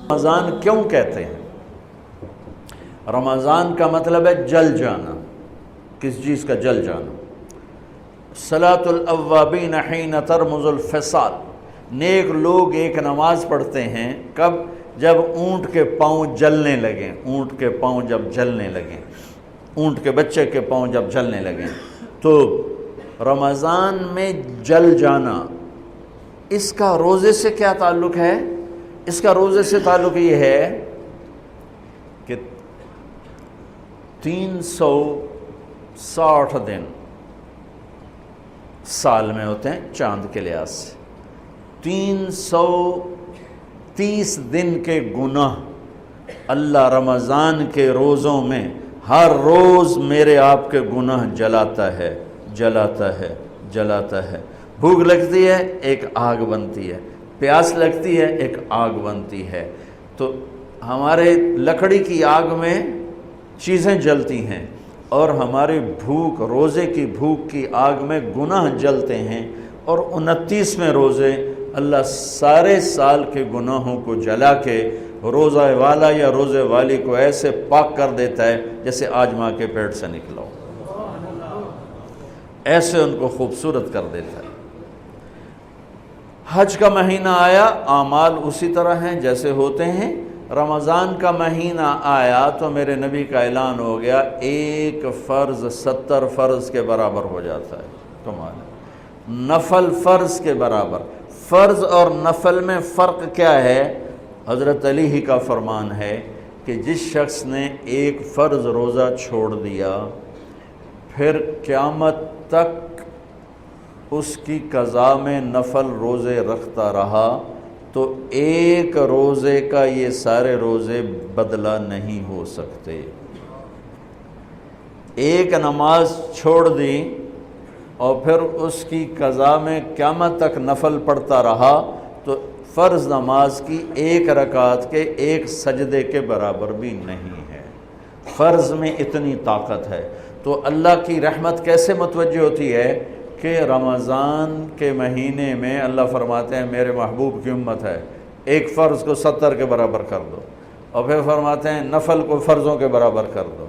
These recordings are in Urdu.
رمضان کیوں کہتے ہیں؟ رمضان کا مطلب ہے جل جانا، کس چیز کا جل جانا؟ صلاۃ الاوابین حین ترمز الفصال، نیک لوگ ایک نماز پڑھتے ہیں کب؟ جب اونٹ کے پاؤں جلنے لگیں، اونٹ کے پاؤں جب جلنے لگیں، اونٹ کے بچے کے پاؤں جب جلنے لگیں۔ تو رمضان میں جل جانا، اس کا روزے سے کیا تعلق ہے؟ اس کا روزے سے تعلق یہ ہے کہ 360 دن سال میں ہوتے ہیں چاند کے لحاظ سے، 330 دن کے گناہ اللہ رمضان کے روزوں میں ہر روز میرے آپ کے گناہ جلاتا ہے، جلاتا ہے، جلاتا ہے۔ بھوک لگتی ہے ایک آگ بنتی ہے، پیاس لگتی ہے ایک آگ بنتی ہے۔ تو ہمارے لکڑی کی آگ میں چیزیں جلتی ہیں اور ہماری بھوک، روزے کی بھوک کی آگ میں گناہ جلتے ہیں، اور 29ویں روزے اللہ سارے سال کے گناہوں کو جلا کے روزہ والا یا روزے والی کو ایسے پاک کر دیتا ہے جیسے آج ماں کے پیٹ سے نکلا ہو، ایسے ان کو خوبصورت کر دیتا ہے۔ حج کا مہینہ آیا، اعمال اسی طرح ہیں جیسے ہوتے ہیں۔ رمضان کا مہینہ آیا تو میرے نبی کا اعلان ہو گیا، ایک فرض 70 فرض کے برابر ہو جاتا ہے تمہارا، نفل فرض کے برابر۔ فرض اور نفل میں فرق کیا ہے؟ حضرت علی ہی کا فرمان ہے کہ جس شخص نے ایک فرض روزہ چھوڑ دیا، پھر قیامت تک اس کی قضا میں نفل روزے رکھتا رہا، تو ایک روزے کا یہ سارے روزے بدلہ نہیں ہو سکتے۔ ایک نماز چھوڑ دی اور پھر اس کی قضا میں قیامت تک نفل پڑھتا رہا، تو فرض نماز کی ایک رکعت کے ایک سجدے کے برابر بھی نہیں ہے۔ فرض میں اتنی طاقت ہے۔ تو اللہ کی رحمت کیسے متوجہ ہوتی ہے کہ رمضان کے مہینے میں اللہ فرماتے ہیں میرے محبوب کی امت ہے، ایک فرض کو 70 کے برابر کر دو، اور پھر فرماتے ہیں نفل کو فرضوں کے برابر کر دو،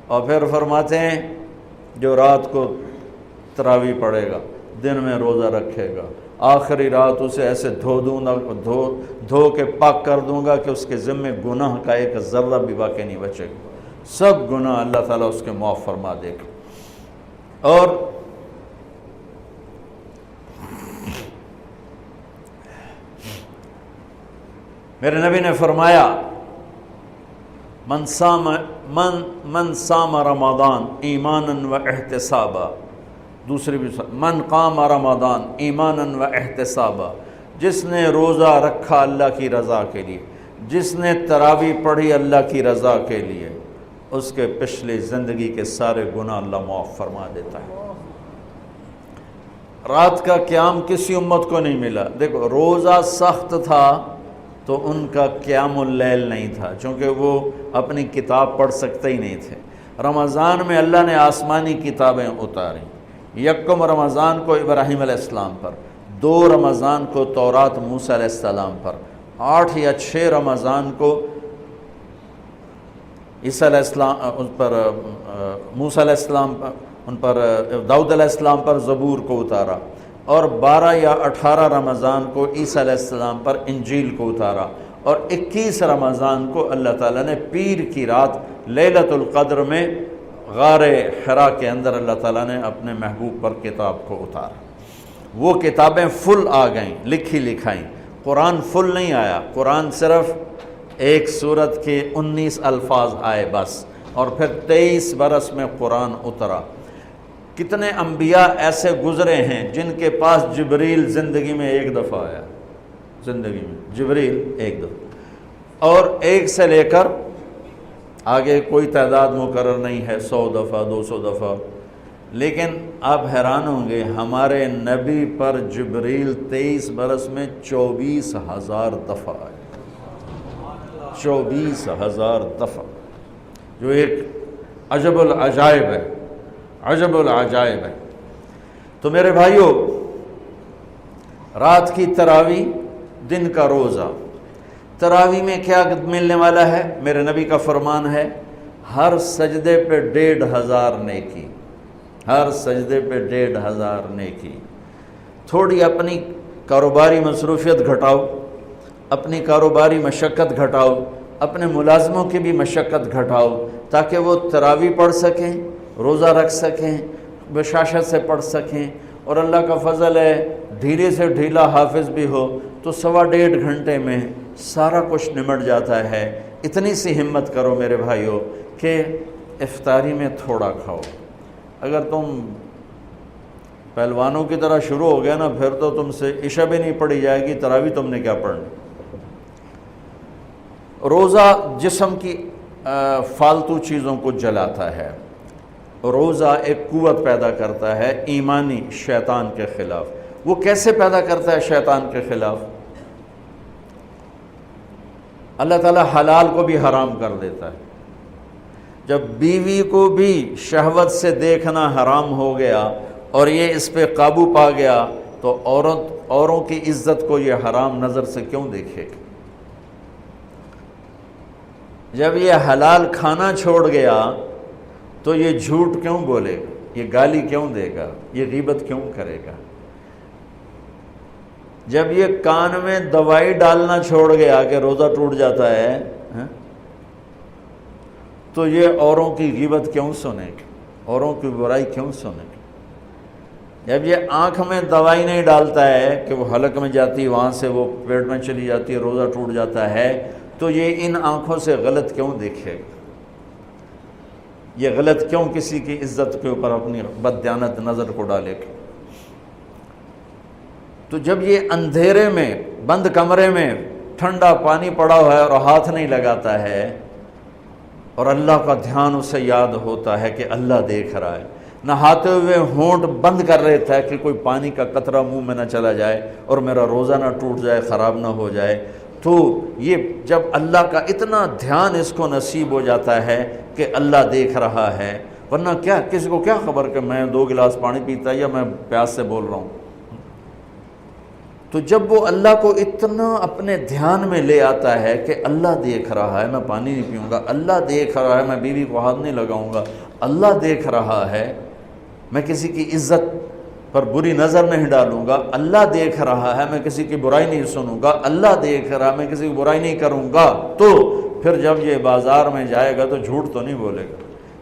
اور پھر فرماتے ہیں جو رات کو تراویح پڑھے گا، دن میں روزہ رکھے گا، آخری رات اسے ایسے دھو کے پاک کر دوں گا کہ اس کے ذمے گناہ کا ایک ذرہ بھی باقی نہیں بچے گا، سب گناہ اللہ تعالیٰ اس کے معاف فرما دے گا۔ اور میرے نبی نے فرمایا من صام رمضان ایمانا و احتسابا، دوسری بھی من قام رمضان ایمانا و احتسابا، جس نے روزہ رکھا اللہ کی رضا کے لیے، جس نے تراویح پڑھی اللہ کی رضا کے لیے، اس کے پچھلی زندگی کے سارے گناہ اللہ معاف فرما دیتا ہے۔ رات کا قیام کسی امت کو نہیں ملا۔ دیکھو روزہ سخت تھا تو ان کا قیام اللیل نہیں تھا، چونکہ وہ اپنی کتاب پڑھ سکتے ہی نہیں تھے۔ رمضان میں اللہ نے آسمانی کتابیں اتاریں، یکم رمضان کو ابراہیم علیہ السلام پر، 2 رمضان کو تورات موسیٰ علیہ السلام پر، 8 یا 6 رمضان کو عیسیٰ علیہ السلام ان پر، موسیٰ علیہ السلام ان پر، داؤد علیہ السلام پر زبور کو اتارا، اور 12 یا 18 رمضان کو عیسیٰ علیہ السلام پر انجیل کو اتارا، اور 21 رمضان کو اللہ تعالیٰ نے پیر کی رات لیلۃ القدر میں غار حرا کے اندر اللہ تعالیٰ نے اپنے محبوب پر کتاب کو اتارا۔ وہ کتابیں فل آ گئیں، لکھی لکھائیں۔ قرآن فل نہیں آیا، قرآن صرف ایک سورت کے 19 الفاظ آئے بس، اور پھر 23 برس میں قرآن اترا۔ کتنے انبیاء ایسے گزرے ہیں جن کے پاس جبریل زندگی میں ایک دفعہ آیا، زندگی میں جبریل ایک دفعہ، اور ایک سے لے کر آگے کوئی تعداد مقرر نہیں ہے، 100 دفعہ 200 دفعہ، لیکن آپ حیران ہوں گے ہمارے نبی پر جبریل 23 برس میں 24,000 دفعہ آئے، 24,000 دفعہ، جو ایک عجب العجائب ہے، عجب العجائب ہے۔ تو میرے بھائیوں، رات کی تراویح، دن کا روزہ، تراویح میں کیا ملنے والا ہے؟ میرے نبی کا فرمان ہے ہر سجدے پہ 1500 نیکی، ہر سجدے پہ 1500 نیکی۔ تھوڑی اپنی کاروباری مصروفیت گھٹاؤ، اپنی کاروباری مشقت گھٹاؤ، اپنے ملازموں کی بھی مشقت گھٹاؤ تاکہ وہ تراویح پڑھ سکیں، روزہ رکھ سکیں، بشاشت سے پڑھ سکیں، اور اللہ کا فضل ہے ڈھیلے سے ڈھیلا حافظ بھی ہو تو 1.5 گھنٹے میں سارا کچھ نمٹ جاتا ہے۔ اتنی سی ہمت کرو میرے بھائیوں کہ افطاری میں تھوڑا کھاؤ۔ اگر تم پہلوانوں کی طرح شروع ہو گیا نا، پھر تو تم سے عشاء بھی نہیں پڑھی جائے گی، تراویح تم نے کیا پڑھنا۔ روزہ جسم کی فالتو چیزوں کو جلاتا ہے، روزہ ایک قوت پیدا کرتا ہے ایمانی شیطان کے خلاف۔ وہ کیسے پیدا کرتا ہے شیطان کے خلاف؟ اللہ تعالیٰ حلال کو بھی حرام کر دیتا ہے۔ جب بیوی کو بھی شہوت سے دیکھنا حرام ہو گیا اور یہ اس پہ قابو پا گیا تو اوروں کی عزت کو یہ حرام نظر سے کیوں دیکھے گا؟ جب یہ حلال کھانا چھوڑ گیا تو یہ جھوٹ کیوں بولے گا، یہ گالی کیوں دے گا، یہ غیبت کیوں کرے گا؟ جب یہ کان میں دوائی ڈالنا چھوڑ گیا کہ روزہ ٹوٹ جاتا ہے تو یہ اوروں کی غیبت کیوں سنے گا، اوروں کی برائی کیوں سنے گا؟ جب یہ آنکھ میں دوائی نہیں ڈالتا ہے کہ وہ حلق میں جاتی ہے، وہاں سے وہ پیٹ میں چلی جاتی ہے، روزہ ٹوٹ جاتا ہے، تو یہ ان آنکھوں سے غلط کیوں دیکھے گا؟ یہ غلط کیوں کسی کی عزت کے اوپر اپنی بددیانت نظر کو ڈالے گا؟ تو جب یہ اندھیرے میں بند کمرے میں ٹھنڈا پانی پڑا ہوا ہے اور ہاتھ نہیں لگاتا ہے اور اللہ کا دھیان اسے یاد ہوتا ہے کہ اللہ دیکھ رہا ہے، نہاتے ہوئے ہونٹ بند کر رہتا ہے کہ کوئی پانی کا قطرہ منہ میں نہ چلا جائے اور میرا روزہ نہ ٹوٹ جائے، خراب نہ ہو جائے، تو یہ جب اللہ کا اتنا دھیان اس کو نصیب ہو جاتا ہے کہ اللہ دیکھ رہا ہے، ورنہ کیا کسی کو کیا خبر کہ میں 2 گلاس پانی پیتا ہے یا میں پیاس سے بول رہا ہوں۔ تو جب وہ اللہ کو اتنا اپنے دھیان میں لے آتا ہے کہ اللہ دیکھ رہا ہے، میں پانی نہیں پیوں گا، اللہ دیکھ رہا ہے، میں بیوی کو ہاتھ نہیں لگاؤں گا، اللہ دیکھ رہا ہے، میں کسی کی عزت پر بری نظر نہیں ڈالوں گا، اللہ دیکھ رہا ہے، میں کسی کی برائی نہیں سنوں گا، اللہ دیکھ رہا ہے، میں کسی کی برائی نہیں کروں گا، تو پھر جب یہ بازار میں جائے گا تو جھوٹ تو نہیں بولے گا،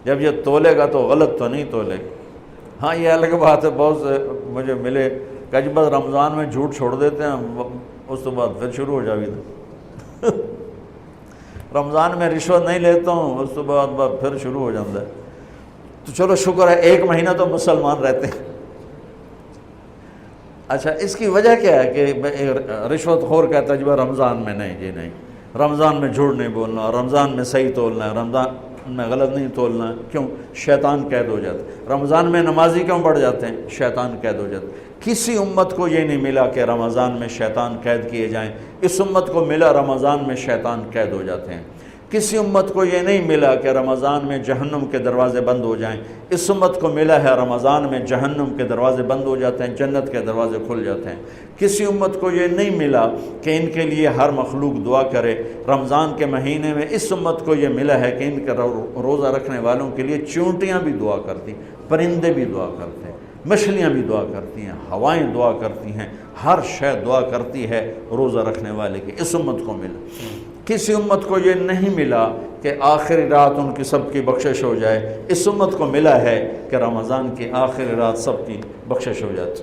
جب یہ تولے گا تو غلط تو نہیں تولے گا۔ ہاں یہ الگ بات ہے، بہت سے مجھے ملے کہ بس رمضان میں جھوٹ چھوڑ دیتے ہیں، اس تو بعد پھر شروع ہو جاوی تھا رمضان میں رشوت نہیں لیتا ہوں، اس تو بعد پھر شروع ہو جاتا ہے۔ تو چلو شکر ہے 1 مہینہ تو مسلمان رہتے ہیں۔ اچھا اس کی وجہ کیا ہے کہ رشوت خور کہتا ہے جی رمضان میں نہیں، جی نہیں، رمضان میں جھوٹ نہیں بولنا، رمضان میں صحیح تولنا ہے، رمضان میں غلط نہیں تولنا ہے۔ کیوں؟ شیطان قید ہو جاتا ہے۔ رمضان میں نمازی کیوں بڑھ جاتے ہیں؟ شیطان قید ہو جاتا ہے۔ کسی امت کو یہ نہیں ملا کہ رمضان میں شیطان قید کیے جائیں، اس امت کو ملا رمضان میں شیطان قید ہو جاتے ہیں۔ کسی امت کو یہ نہیں ملا کہ رمضان میں جہنم کے دروازے بند ہو جائیں، اس امت کو ملا ہے رمضان میں جہنم کے دروازے بند ہو جاتے ہیں، جنت کے دروازے کھل جاتے ہیں۔ کسی امت کو یہ نہیں ملا کہ ان کے لیے ہر مخلوق دعا کرے، رمضان کے مہینے میں اس امت کو یہ ملا ہے کہ ان کے روزہ رکھنے والوں کے لیے چونٹیاں بھی دعا کرتی، پرندے بھی دعا کرتے ہیں، مچھلیاں بھی دعا کرتی ہیں، ہوائیں دعا کرتی ہیں، ہر شے دعا کرتی ہے روزہ رکھنے والے کی۔ اس امت کو ملا۔ کسی امت کو یہ نہیں ملا کہ آخری رات ان کی سب کی بخشش ہو جائے، اس امت کو ملا ہے کہ رمضان کی آخری رات سب کی بخشش ہو جاتی۔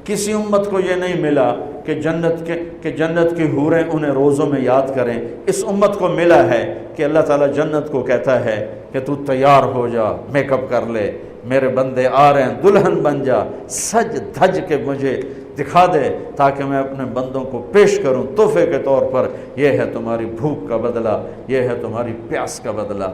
کسی امت کو یہ نہیں ملا کہ جنت کی حوریں انہیں روزوں میں یاد کریں، اس امت کو ملا ہے کہ اللہ تعالیٰ جنت کو کہتا ہے کہ تو تیار ہو جا، میک اپ کر لے، میرے بندے آ رہے ہیں، دلہن بن جا، سج دھج کے مجھے دکھا دے تاکہ میں اپنے بندوں کو پیش کروں تحفے کے طور پر۔ یہ ہے تمہاری بھوک کا بدلہ، یہ ہے تمہاری پیاس کا بدلہ۔